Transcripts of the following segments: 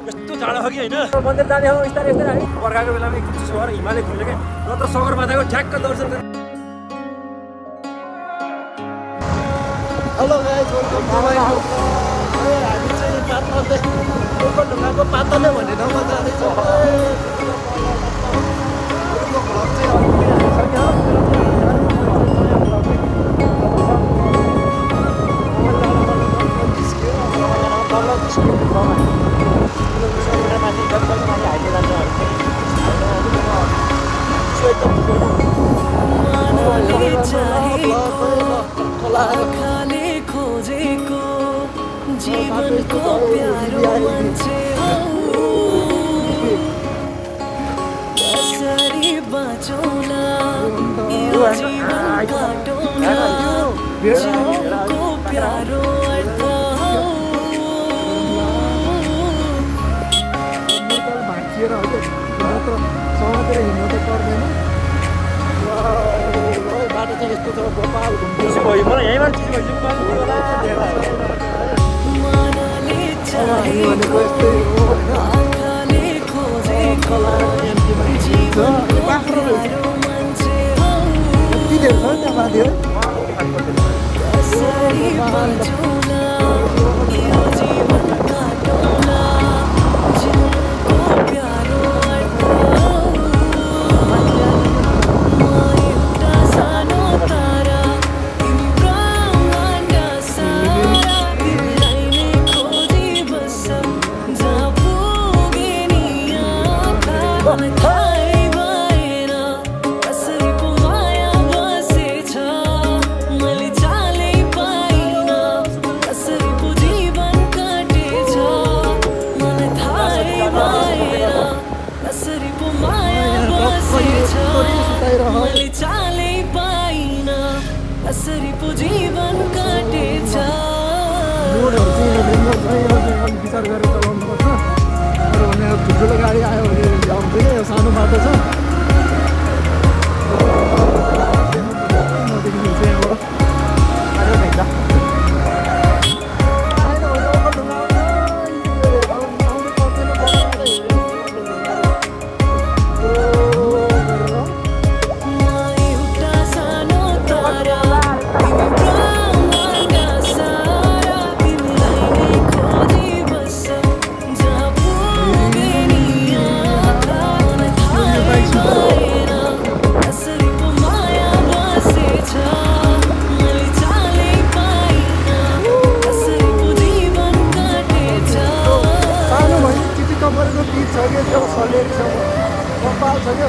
यस्तो जाडो हो कि होइन मन्दिर जाने हो यस्ता हामी बर्खाको बेलामा एकछिन चिसो भएर हिमालय घुम्ने क्या नत्र सगरमाथाको ठ्याक्क दर्शन गर्ने hello guys welcome to my blog हामी चाहिँ पातले लोकल ढुङ्गाको पातले भन्ने ठाउँमा जाँदैछौँ आँखाले खोजेको जीवनको प्यारो मान्छे हो कसरी बाँचौँ यो जीवन काटौँ जीवनको प्यारो अर्थ हो भाँचिएर समातेर हिँड्नु त पर्दैन बाटो चाहिँ यस्तो छ गोपाल चिसो भयो मलाई यहीँबाट चिसो भइसक्यो आँखाले खोजेको जीवनको प्यारो मान्छे हो कसरी बाँचौँ यो जीवन काटौँ जीवनको प्यारो अर्थ हो एउटा सानो तारा तिमी ब्रह्माण्ड सारा तिमीलाई नै खोजी बस्छौ जहाँ पुगे नि आँखा थाहै भएन कसरी पो माया बसेछ मैले चालै पाइनँ कसरी पो जीवन काटेछ मलाई थाहै भएन कसरी पो माया बसेछ मैले चालै पाइनँ कसरी पो जीवन काटेछ विचार गरेर चलाउनुपर्छ तर भने ठुल्ठुलो गाडी आयो भने आउँदैन यो सानो बाटो छ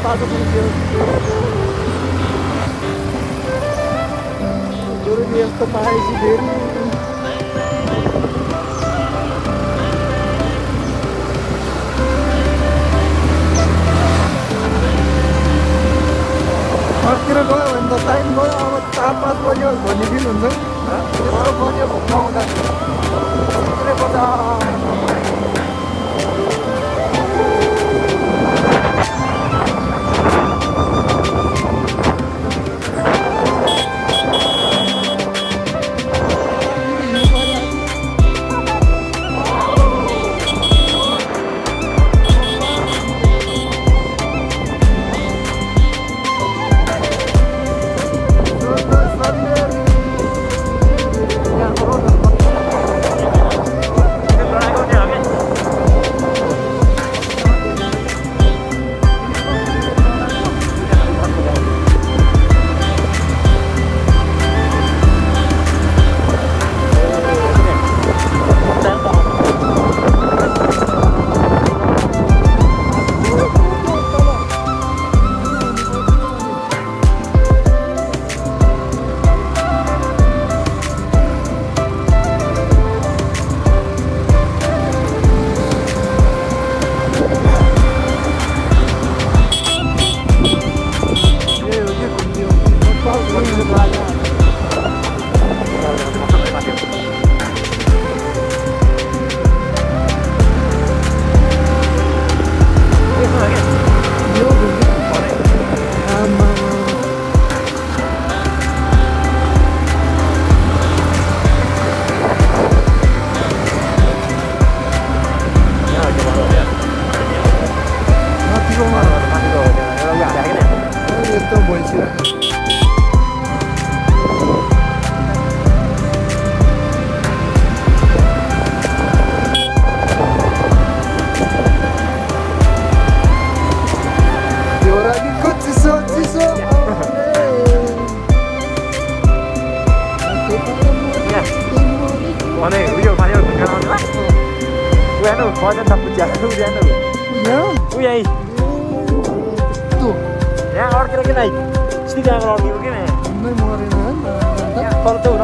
बाटो यस्तो पाएपछि फेरि घरतिर गयो भने त टाइम गयो अब 4-5 बज्यो भन्ने फिल हुन्छ यस्तो बज्यो घुम्न आउँदा भजन त पुज्या उड्यान ऊ यही यहाँ अड्केर किन सिधा अड्केको किन तल त हुन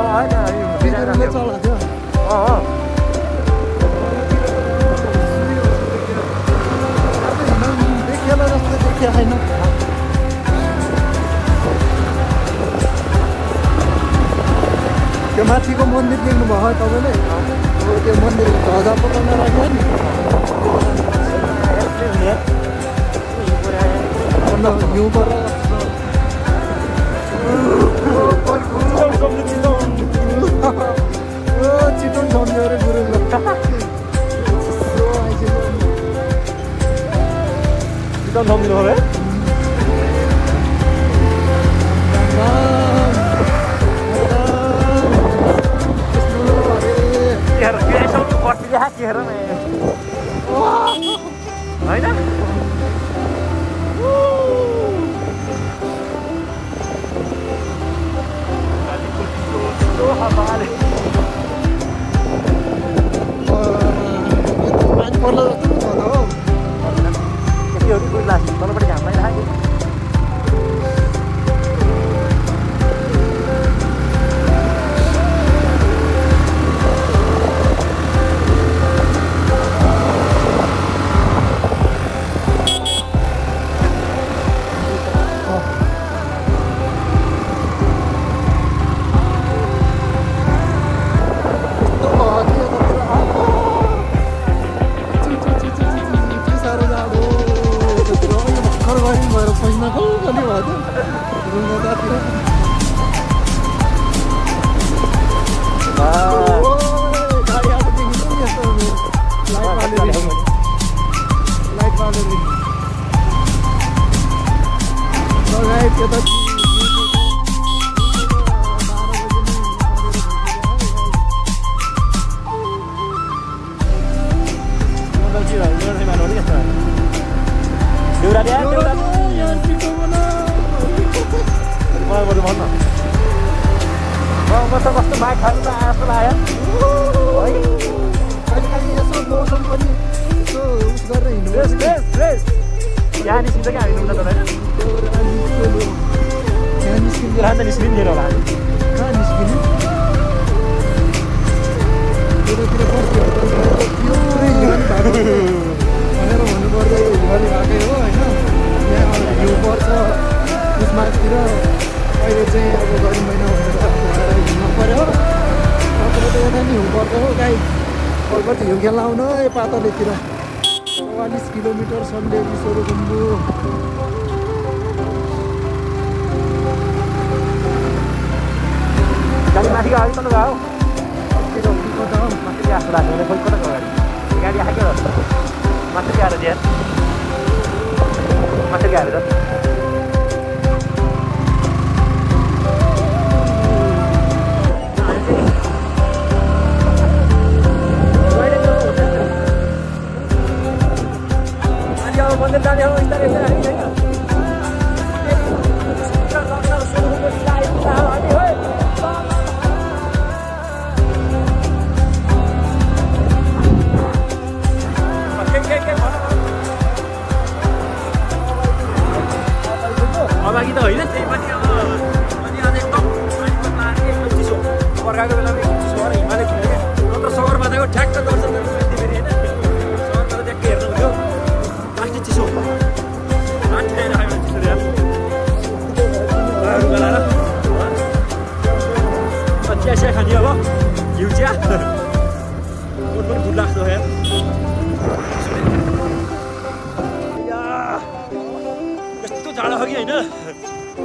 होइन त्यो माथिको मन्दिर देख्नुभयो तपाईँले त्यो मन्दिर ध्वजा पकाउन राख्यो नि हिउँ पर चितवन झम्यो अरे गुरु चितवन झम्दिनु हो होइन पानी पर्ला जस्तो छ त हो त्यतिहरू कोही लाग्छ तलपट्टि घाम लागिरहेको कस्तो बाइक खानु त जस्तो लाग्यो यसो मौसम पनि यसो उस गरेर हिँड्नु यहाँ निस्किन्छ क्या हामी त यहाँ निस्किन्छ त निस्किँदैन होला कहाँ निस्किनु यतातिर पुरै हिमाली भएको भनेर भन्नुपर्दा यो हिमाली भएकै हो होइन यहाँ हिउँ पर्छ क्रिसमसतिर अहिले चाहिँ अब गर्मी महिना भनेर हिँड्नु पऱ्यो तपाईँ त यता नि हिउँ पर्छ हो गाई कलकत्ता हिउँ खेल्न आउनु है पातलेतिर 44 किलोमिटर सन्डेली सोरुगुम्बु गाडी माथिको अगाडि कता गयो माथि आएको लाग्यो खोइ कता गयो गाडी आएको माथि आएर दिए माथि आएर त मन्दिर जाने हो बिस्तारै बिस्तारै हामी होइन अगाडि त होइन त्यही पनि अब अनि अझ एकदम एकदम चिसो बर्खाको बेलामा एकदम चिसो भएर हिमालय खुल्यो क्या नत्र सगरमाथाको ठ्याक्क दर्शन गर्नु फेरि होइन सगरमाथा ट्याक्क हेर्नु हुन्थ्यो लास्टै चिसो आँटिरहेर आयो चिसो रे गलाएर चिया चिया खाने अब घिउ चिया पनि भुल लाग्छ यार यस्तो जाडो छ कि होइन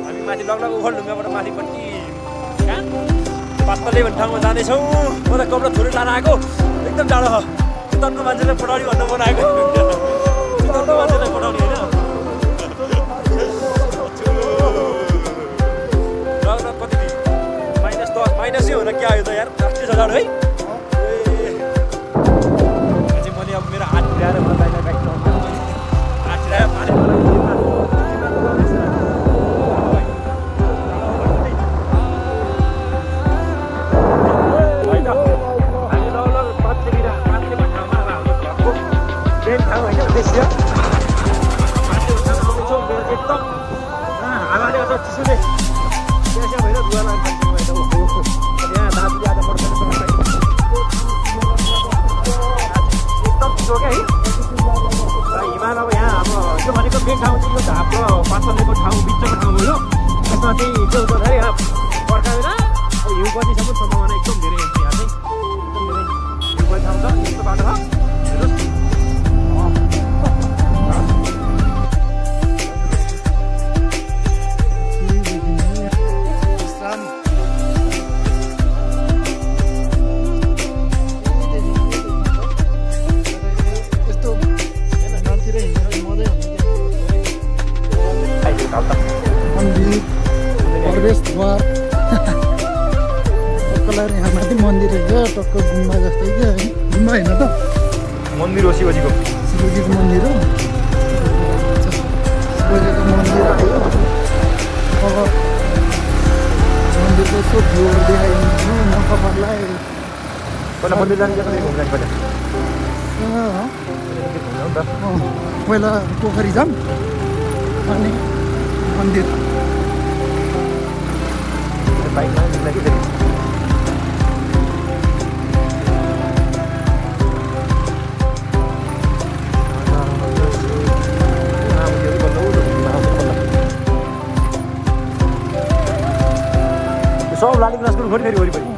हामी माथि लगलग ओखलढुङ्गाबाट माथिपट्टि कहाँ पातले भन्ने ठाउँमा जाँदैछौँ म त कपडा थोरै लाएर आएको एकदम जाडो छ चितवनको मान्छेलाई पठाउने भन्दा बनाएको चितवनको मान्छेलाई पठाउने होइन लगलग कति -10 माइनसै हो र क्या आयो त यार लास्टै छ जाडो है चाहिँ मैले अब मेरो हात भिराएर मलाई बाहिर बाइक चलाउँछु हात भिराएर पानी मेन ठाउँ होइन उद्देश्य मान्छे उठाउन आउँदैछौँ एकदम हावाले अथवा चिसोले चिया भएर रुवा लाग्छ यहाँ दाजुले आज पर्दैन एकदम चिसो क्या है हिमाल अब यहाँ अब यो भनेको मेन ठाउँ चाहिँ यो झाप र पातलेको ठाउँ बिचको ठाउँ हो त्यसमा चाहिँ के हुन्छ भन्दाखेरि यहाँ बर्खा बेला अब हिउँपट्टिसम्म सम्भावना एकदम धेरै हुन्छ यहाँ चाहिँ एकदम धेरै हिउँपट्टि ठाउँ छ यस्तो बाटो छ हेर्नुहोस् प्रवेशद्वार टक्कलाई यहाँ माथि मन्दिर रहेछ टक्क गुम्बा जस्तै क्या है गुम्बा होइन त मन्दिर हो शिवजीको मन्दिर हो शिवजीको मन्दिर आयो अब मन्दिरको यसो भ्यूहरू देखाइदिन्छु म तपाईँहरूलाई पहिला मन्दिर जाने पहिला पोखरी जाऊँ अनि मन्दिर बाइकमा मिल्ला कि फेरि सब लाली ग्लासको खोरि फेरि वरिपरि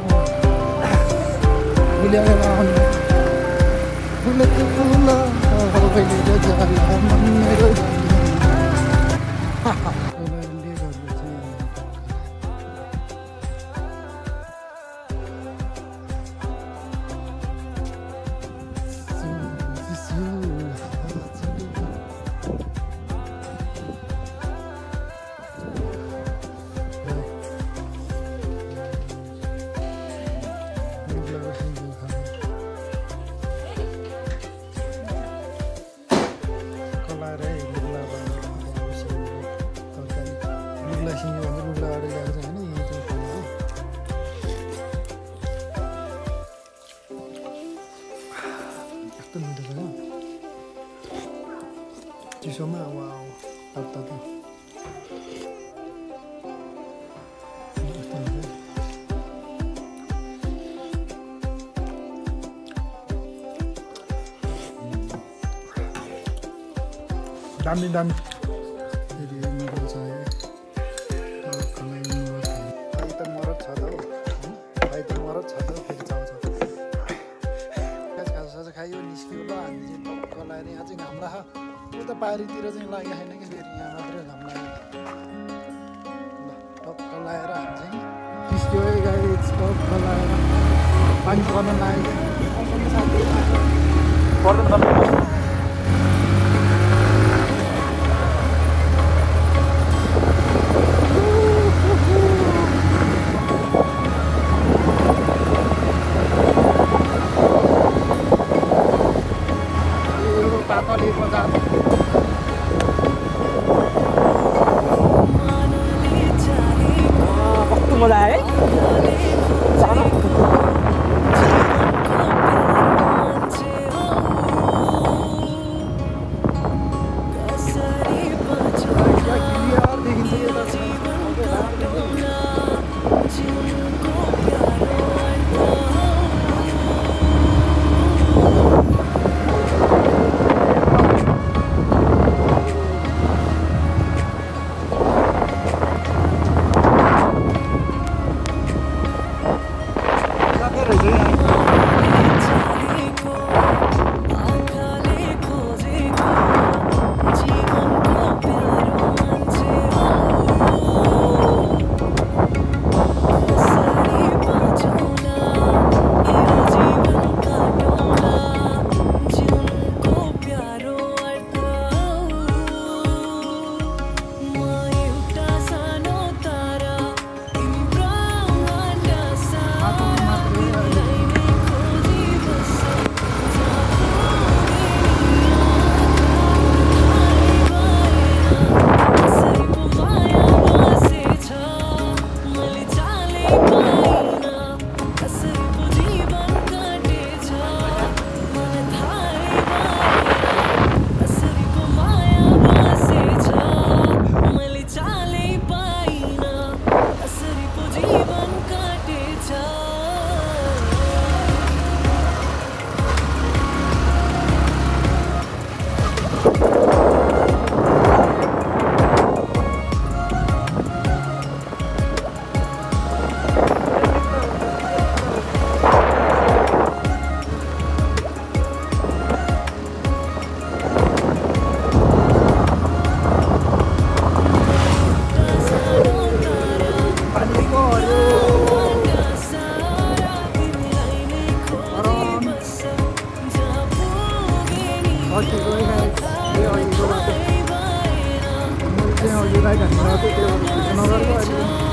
चिसोमा वाउ तातो दामी दामी फेरि नुडल्स आयो भाइ त मरद छ त हो भाइ त मरद छ त फेरि चाउँछ खाजा खायो निस्क्यो ल हामी चाहिँ टक्क लगाएर यहाँ चाहिँ घाम राख यो त पारीतिर चाहिँ लागेको छैन कि फेरि यहाँ मात्रै घाम लाग्यो ल टक्क लगाएर हामी चाहिँ निस्क्यो है गाडी टक्क लगाएर पानी पर्न लाग्यो पर्दैन कस्तो मजा आयो अस्तिको अहिलेको बाटो मैले चाहिँ अघि राइट हान्नु थियो त्यो नगरेको अहिले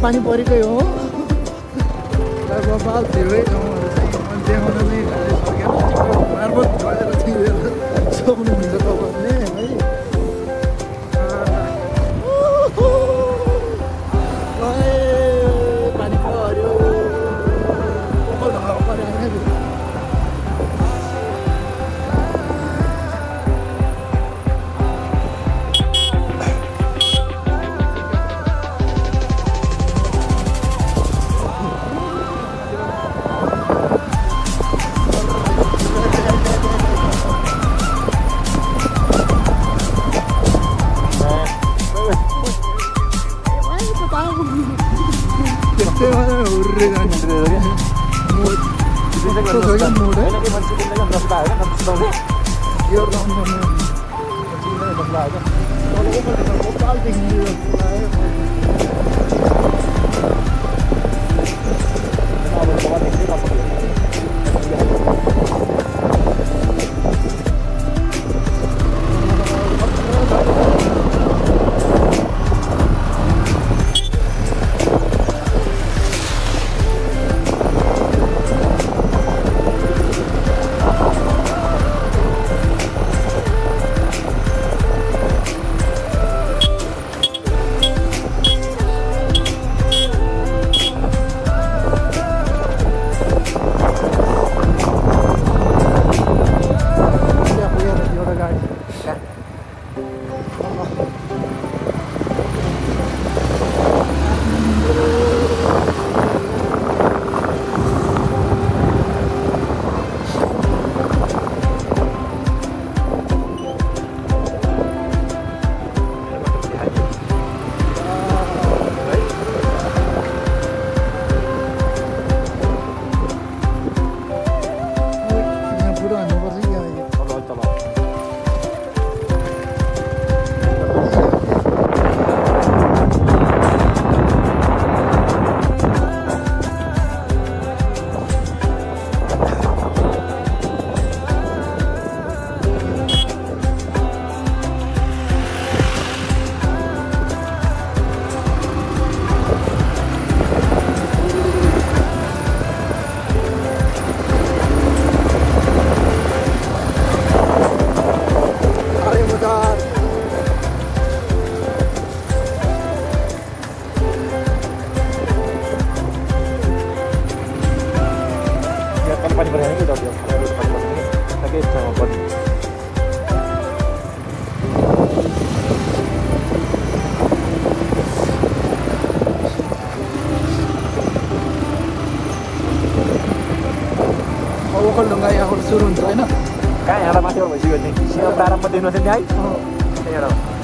पानी परेकै हो बाल धेरै ठाउँहरू चाहिँ मैले देखाउन नै सकेन मार्फत गएर चाहिँ सक्नुहुन्छ तपाईँहरूले है पानी पर्यो ओखलढुङ्गा यहाँबाट सुरु हुन्छ होइन कहाँ यहाँबाट माथिबाट भइसक्यो नि सिंह प्रारम्भ देख्नु थियो नि है त्यहाँबाट